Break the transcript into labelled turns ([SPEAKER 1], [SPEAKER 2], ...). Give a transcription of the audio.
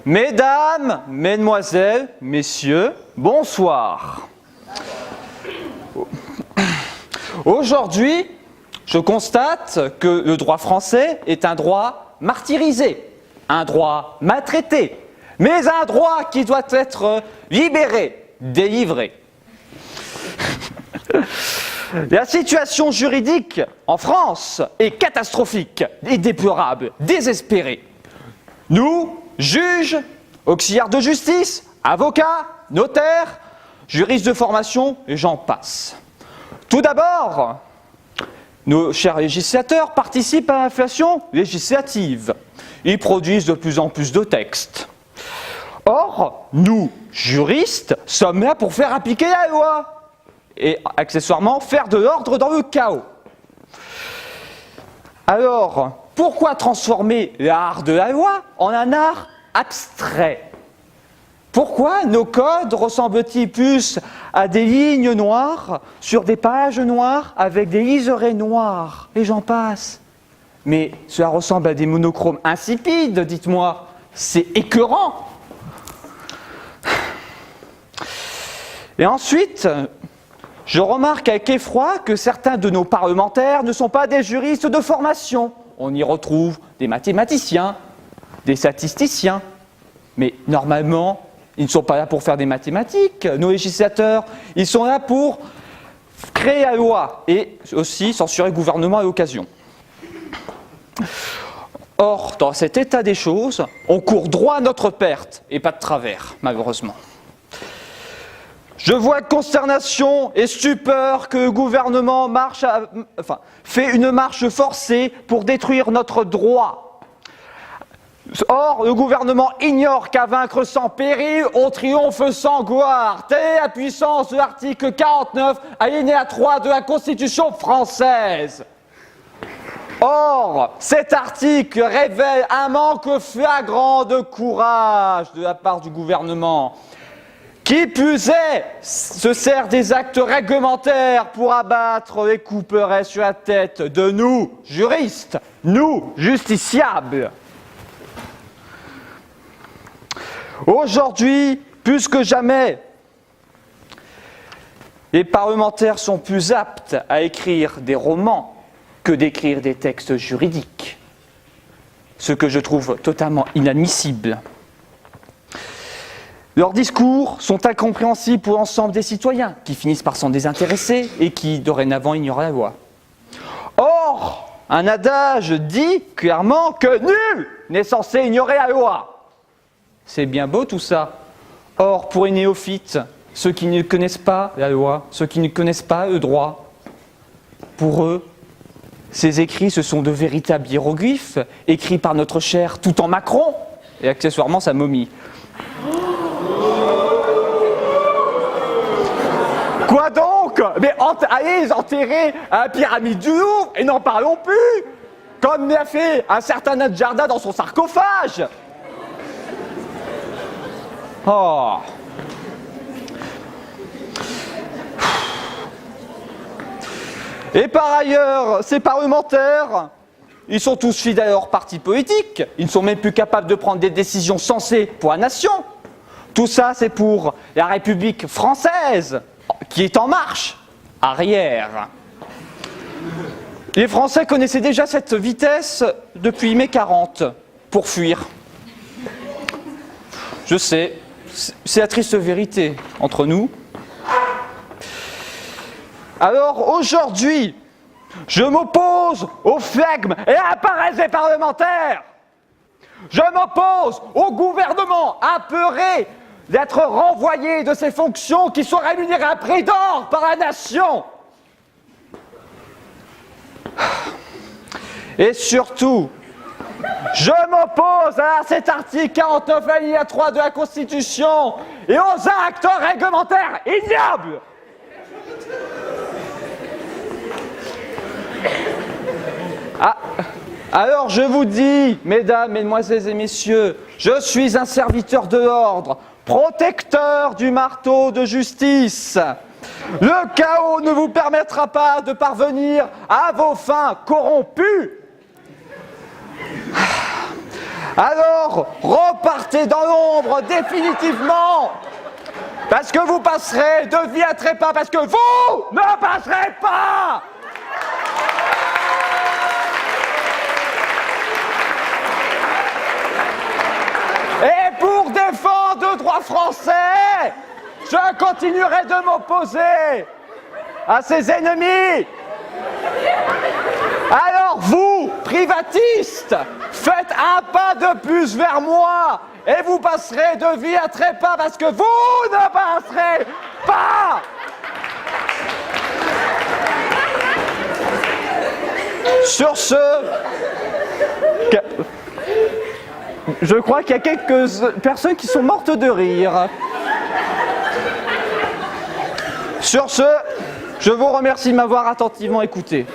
[SPEAKER 1] Mesdames, Mesdemoiselles, Messieurs, bonsoir. Aujourd'hui, je constate que le droit français est un droit martyrisé, un droit maltraité, mais un droit qui doit être libéré, délivré. La situation juridique en France est catastrophique et déplorable, désespérée. Nous, juges, auxiliaires de justice, avocats, notaires, juristes de formation, et j'en passe. Tout d'abord, nos chers législateurs participent à l'inflation législative. Ils produisent de plus en plus de textes. Or, nous, juristes, sommes là pour faire appliquer la loi et, accessoirement, faire de l'ordre dans le chaos. Alors, pourquoi transformer l'art de la loi en un art abstrait? Pourquoi nos codes ressemblent-ils plus à des lignes noires sur des pages noires avec des liserés noirs? Et j'en passe. Mais cela ressemble à des monochromes insipides, dites-moi. C'est écœurant. Et ensuite, je remarque avec effroi que certains de nos parlementaires ne sont pas des juristes de formation. On y retrouve des mathématiciens, des statisticiens. Mais normalement, ils ne sont pas là pour faire des mathématiques, nos législateurs. Ils sont là pour créer la loi et aussi censurer le gouvernement à l'occasion. Or, dans cet état des choses, on court droit à notre perte et pas de travers, malheureusement. Je vois avec consternation et stupeur que le gouvernement fait une marche forcée pour détruire notre droit. Or, le gouvernement ignore qu'à vaincre sans péril, on triomphe sans gloire. Telle est la puissance de l'article 49, alinéa 3 de la Constitution française. Or, cet article révèle un manque flagrant de courage de la part du gouvernement. Qui plus est, se sert des actes réglementaires pour abattre les couperets sur la tête de nous, juristes, nous, justiciables. Aujourd'hui, plus que jamais, les parlementaires sont plus aptes à écrire des romans que d'écrire des textes juridiques, ce que je trouve totalement inadmissible. Leurs discours sont incompréhensibles pour l'ensemble des citoyens, qui finissent par s'en désintéresser et qui, dorénavant, ignorent la loi. Or, un adage dit clairement que nul n'est censé ignorer la loi. C'est bien beau tout ça. Or, pour les néophytes, ceux qui ne connaissent pas la loi, ceux qui ne connaissent pas le droit, pour eux, ces écrits, ce sont de véritables hiéroglyphes, écrits par notre cher tout en Macron, et accessoirement sa momie. Quoi donc? Mais allez les enterrer à la pyramide du Louvre, et n'en parlons plus, comme l'a fait un certain Nadjarda dans son sarcophage. Oh. Et par ailleurs, ces parlementaires, ils sont tous fidèles à leur parti politique, ils ne sont même plus capables de prendre des décisions sensées pour la nation. Tout ça, c'est pour la République française, qui est en marche arrière. Les Français connaissaient déjà cette vitesse depuis mai 40 pour fuir. Je sais, c'est la triste vérité entre nous. Alors aujourd'hui, je m'oppose au flegme et à la paresse des parlementaires. Je m'oppose au gouvernement apeuré d'être renvoyé de ses fonctions qui sont rémunérées à prix d'or par la nation. Et surtout, je m'oppose à cet article 49 alinéa 3 de la Constitution et aux actes réglementaires ignobles. Alors je vous dis, mesdames, mesdemoiselles et messieurs, je suis un serviteur de l'ordre, protecteur du marteau de justice. Le chaos ne vous permettra pas de parvenir à vos fins corrompues. Alors, repartez dans l'ombre définitivement. Parce que vous passerez de vie à trépas, parce que vous ne passerez pas. Et pour défendre le droit français, je continuerai de m'opposer à ses ennemis. Alors vous, privatistes, faites un pas de plus vers moi et vous passerez de vie à trépas parce que vous ne passerez pas. Sur ce, je crois qu'il y a quelques personnes qui sont mortes de rire. Sur ce, je vous remercie de m'avoir attentivement écouté.